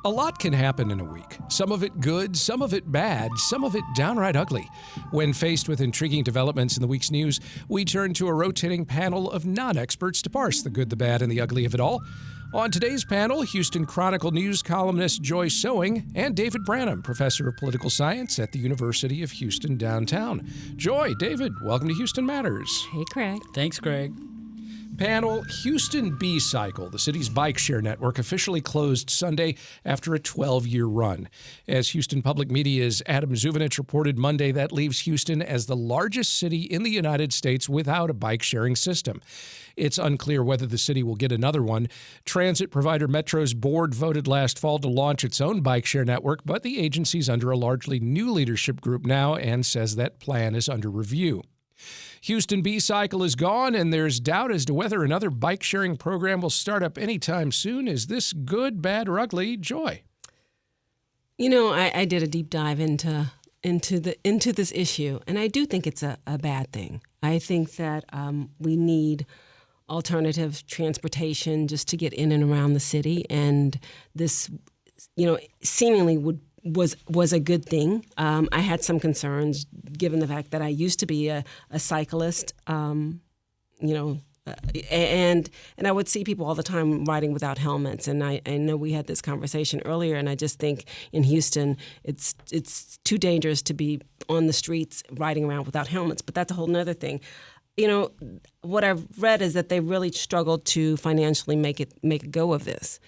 A lot can happen in a week. Some of it good, some of it bad, some of it downright ugly. When faced with intriguing developments in the week's news, we turn to a rotating panel of non-experts to parse the good, the bad, and the ugly of it all. On today's panel, Houston Chronicle News columnist Joy Sowing and David Branham, professor of political science at the University of Houston downtown. Joy, David, welcome to Houston Matters. Hey, Craig. Thanks, Greg. Panel, Houston B-Cycle, the city's bike share network, officially closed Sunday after a 12-year run. As Houston Public Media's Adam Zuvanich reported Monday, that leaves Houston as the largest city in the United States without a bike-sharing system. It's unclear whether the city will get another one. Transit provider Metro's board voted last fall to launch its own bike share network, but the agency's under a largely new leadership group now and says that plan is under review. Houston B-Cycle is gone, and there's doubt as to whether another bike-sharing program will start up anytime soon. Is this good, bad, or ugly? Joy? You know, I did a deep dive into this issue, and I do think it's a bad thing. I think that we need alternative transportation just to get in and around the city, and this, seemingly was a good thing. I had some concerns given the fact that I used to be a cyclist, and I would see people all the time riding without helmets. And I know we had this conversation earlier, and I just think in Houston it's too dangerous to be on the streets riding around without helmets. But that's a whole nother thing. What I've read is that they really struggled to financially make a go of this.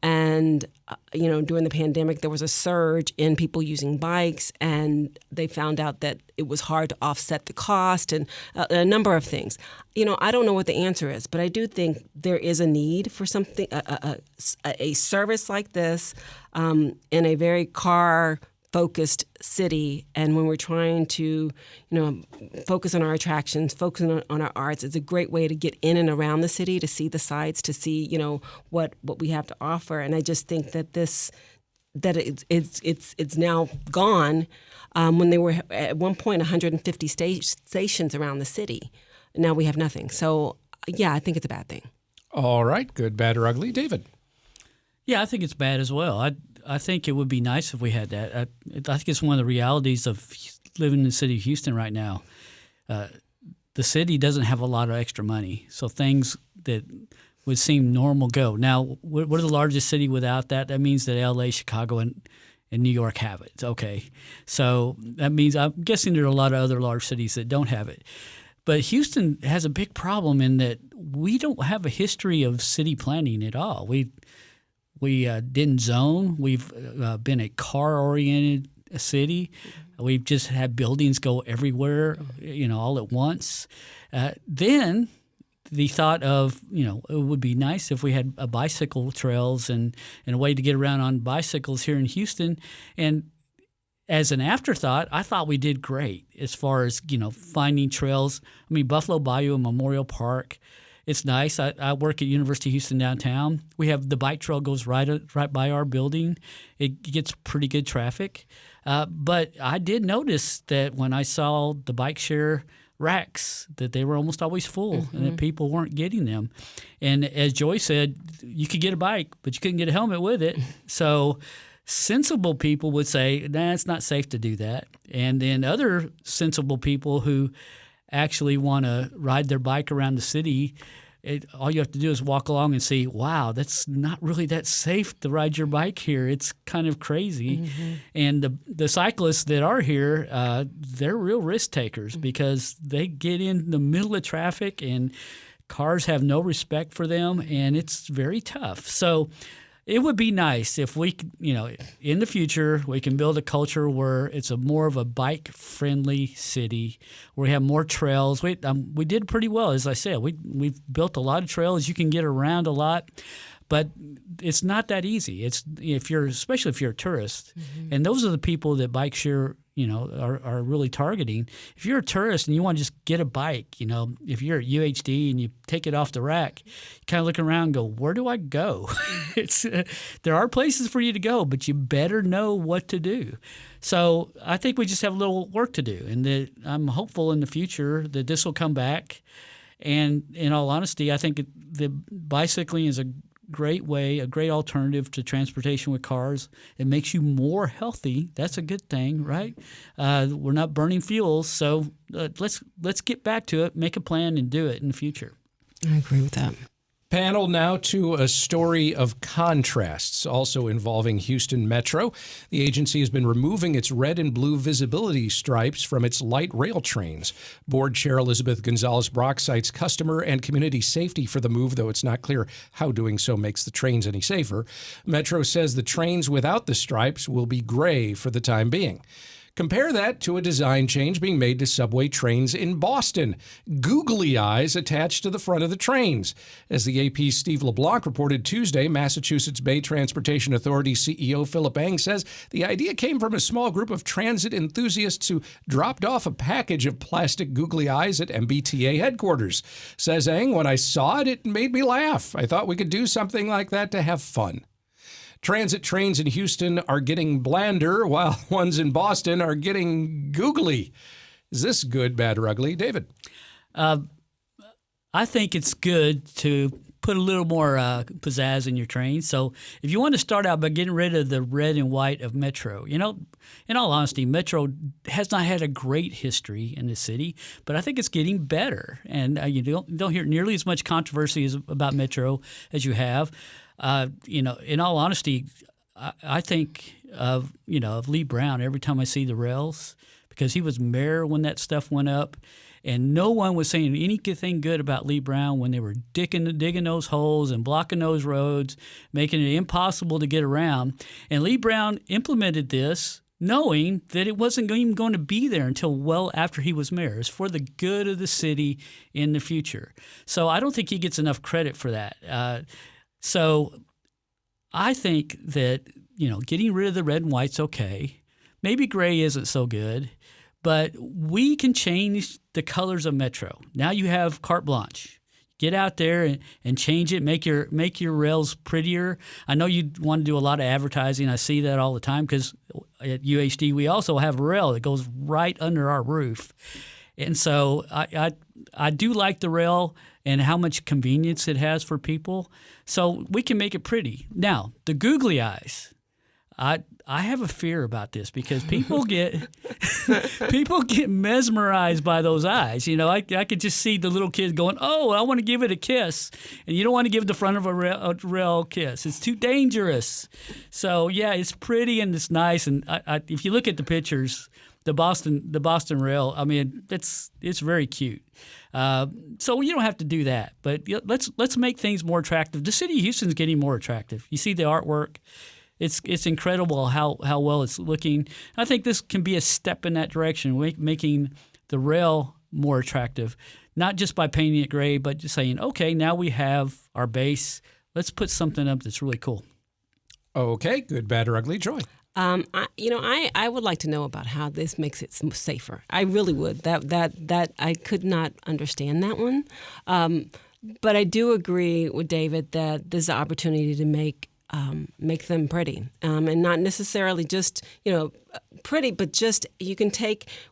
And, during the pandemic, there was a surge in people using bikes, and they found out that it was hard to offset the cost and a number of things. I don't know what the answer is, but I do think there is a need for something, a service like this in a very car-focused city. And when we're trying to, focus on our attractions, focus on our arts, it's a great way to get in and around the city, to see the sights, to see, what we have to offer. And I just think that it's now gone. When they were at one point 150 stations around the city, now we have nothing. So yeah, I think it's a bad thing. All right, good, bad, or ugly, David? Yeah, I think it's bad as well. I think it would be nice if we had that. I think it's one of the realities of living in the city of Houston right now. The city doesn't have a lot of extra money, so things that would seem normal go. Now, we're the largest city without that. That means that L.A., Chicago, and New York have it. Okay, so that means I'm guessing there are a lot of other large cities that don't have it. But Houston has a big problem in that we don't have a history of city planning at all. We didn't zone. We've been a car-oriented city. We've just had buildings go everywhere, all at once. Then the thought of, it would be nice if we had bicycle trails and a way to get around on bicycles here in Houston. And as an afterthought, I thought we did great as far as, finding trails. I mean, Buffalo Bayou and Memorial Park, it's nice. I work at University of Houston downtown. We have the bike trail goes right by our building. It gets pretty good traffic. But I did notice that when I saw the bike share racks, that they were almost always full and that people weren't getting them. And as Joy said, you could get a bike, but you couldn't get a helmet with it. So sensible people would say, nah, it's not safe to do that. And then other sensible people who actually want to ride their bike around the city, all you have to do is walk along and see, wow, that's not really that safe to ride your bike here. It's kind of crazy. Mm-hmm. And the cyclists that are here, they're real risk takers because they get in the middle of traffic and cars have no respect for them, and it's very tough. So it would be nice if we, in the future, we can build a culture where it's more of a bike-friendly city, where we have more trails. We did pretty well, as I said. We've built a lot of trails. You can get around a lot, but it's not that easy. It's especially if you're a tourist, and those are the people that bike share are really targeting. If you're a tourist and you want to just get a bike, if you're at UHD and you take it off the rack, you kind of look around and go, where do I go? There are places for you to go, but you better know what to do. So I think we just have a little work to do, and that I'm hopeful in the future that this will come back. And in all honesty, I think the bicycling is a great way, a great alternative to transportation with cars. It makes you more healthy. That's a good thing, right? We're not burning fuels, so let's get back to it, make a plan, and do it in the future. I agree with that. Panel now to a story of contrasts, also involving Houston Metro. The agency has been removing its red and blue visibility stripes from its light rail trains. Board Chair Elizabeth Gonzalez-Brock cites customer and community safety for the move, though it's not clear how doing so makes the trains any safer. Metro says the trains without the stripes will be gray for the time being. Compare that to a design change being made to subway trains in Boston. Googly eyes attached to the front of the trains. As the AP's Steve LeBlanc reported Tuesday, Massachusetts Bay Transportation Authority CEO Philip Eng says the idea came from a small group of transit enthusiasts who dropped off a package of plastic googly eyes at MBTA headquarters. Says Eng, when I saw it, it made me laugh. I thought we could do something like that to have fun. Transit trains in Houston are getting blander, while ones in Boston are getting googly. Is this good, bad, or ugly? David? I think it's good to put a little more pizzazz in your train. So if you want to start out by getting rid of the red and white of Metro, in all honesty, Metro has not had a great history in the city, but I think it's getting better. And you don't hear nearly as much controversy about Metro as you have. In all honesty, I think of Lee Brown every time I see the rails, because he was mayor when that stuff went up, and no one was saying anything good about Lee Brown when they were digging those holes and blocking those roads, making it impossible to get around. And Lee Brown implemented this knowing that it wasn't even going to be there until well after he was mayor. It's for the good of the city in the future. So I don't think he gets enough credit for that. So I think that, getting rid of the red and white's okay. Maybe gray isn't so good, but we can change the colors of Metro. Now you have carte blanche. Get out there and change it, make your rails prettier. I know you want to do a lot of advertising. I see that all the time because at UHD we also have a rail that goes right under our roof. And so I do like the rail and how much convenience it has for people. So we can make it pretty. Now, the googly eyes, I have a fear about this because people get mesmerized by those eyes. I could just see the little kid going, "Oh, I want to give it a kiss," and you don't want to give the front of a rail a kiss. It's too dangerous. So yeah, it's pretty and it's nice. And if you look at the pictures, the Boston rail, I mean, it's very cute. So you don't have to do that, but let's make things more attractive. The city of Houston's getting more attractive. You see the artwork. It's incredible how well it's looking. I think this can be a step in that direction, making the rail more attractive, not just by painting it gray, but just saying, okay, now we have our base. Let's put something up that's really cool. Okay, good, bad, or ugly. Joy? I would like to know about how this makes it safer. I really would. That I could not understand that one. But I do agree with David that there's an opportunity to make them pretty, and not necessarily just pretty, but just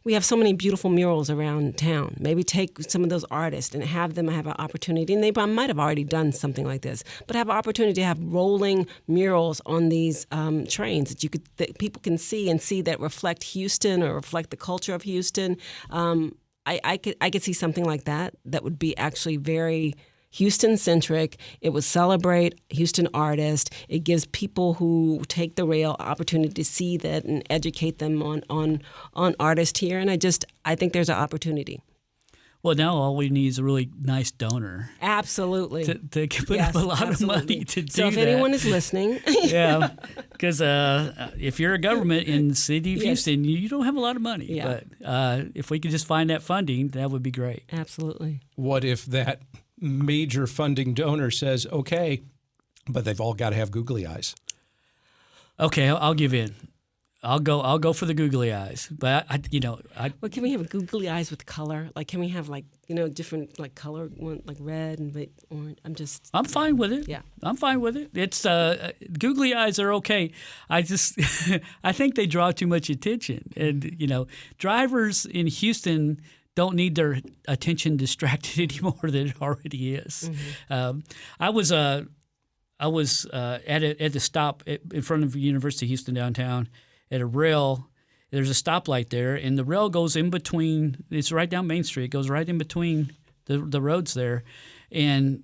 we have so many beautiful murals around town. Maybe take some of those artists and have them have an opportunity, and they might have already done something like this, but have an opportunity to have rolling murals on these trains that people can see that reflect Houston or reflect the culture of Houston. I could see something like that would be actually very Houston-centric. It would celebrate Houston artists. It gives people who take the rail opportunity to see that and educate them on artists here. And I think there's an opportunity. Well, now all we need is a really nice donor. Absolutely. To put up a lot of money to do that. So if anyone is listening. Yeah, because if you're a government in the city of Houston, you don't have a lot of money. Yeah. But if we could just find that funding, that would be great. Absolutely. What if that major funding donor says, okay, but they've all got to have googly eyes? Okay, I'll give in. I'll go for the googly eyes. But Well, can we have googly eyes with color? Like, can we have different color, one like red and orange? I'm fine with it. Yeah, I'm fine with it. It's googly eyes are okay. I think they draw too much attention, and drivers in Houston don't need their attention distracted any more than it already is. Mm-hmm. I was at the stop in front of the University of Houston downtown at a rail. There's a stoplight there, and the rail goes in between. It's right down Main Street. It goes right in between the roads there, and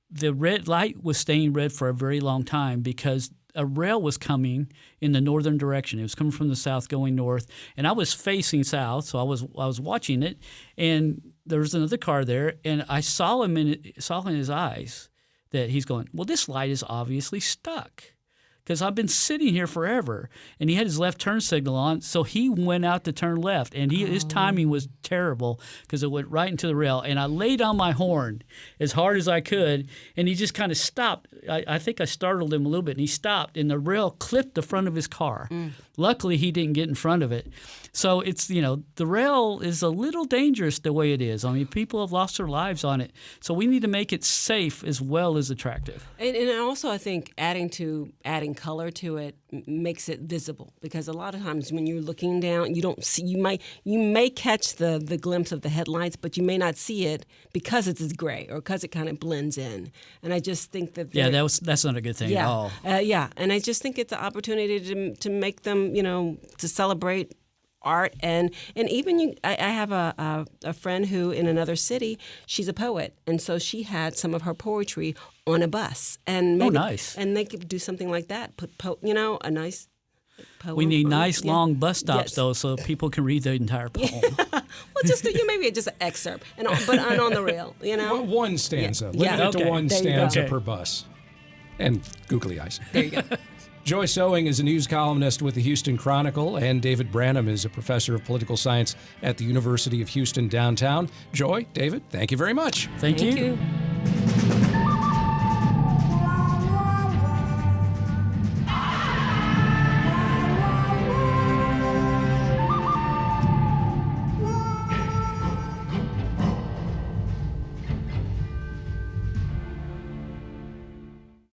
the red light was staying red for a very long time because a rail was coming in the northern direction. It was coming from the south going north, and I was facing south, so I was watching it, and there was another car there, and I saw him in his eyes that he's going, well, this light is obviously stuck because I've been sitting here forever. And he had his left turn signal on, so he went out to turn left. And his timing was terrible because it went right into the rail. And I laid on my horn as hard as I could, and he just kind of stopped. I think I startled him a little bit, and he stopped, and the rail clipped the front of his car. Luckily, he didn't get in front of it. So it's, the rail is a little dangerous the way it is. I mean, people have lost their lives on it. So we need to make it safe as well as attractive. And also, I think adding color to it makes it visible, because a lot of times when you're looking down, you don't see. You may catch the glimpse of the headlights, but you may not see it because it's gray or because it kind of blends in. And I just think that that's not a good thing at all. And I just think it's an opportunity to make them, to celebrate art and even I have a friend who in another city, she's a poet, and so she had some of her poetry on a bus, and maybe, nice. And they could do something like that. Put a nice poem. We need nice long bus stops though, so people can read the entire poem. Well, just maybe just an excerpt, but on the rail, One stanza. Yeah. Limit it to one There you stanza go. per bus. And googly eyes. There you go. Joyce Owing is a news columnist with the Houston Chronicle, and David Branham is a professor of political science at the University of Houston downtown. Joy, David, thank you very much. Thank you.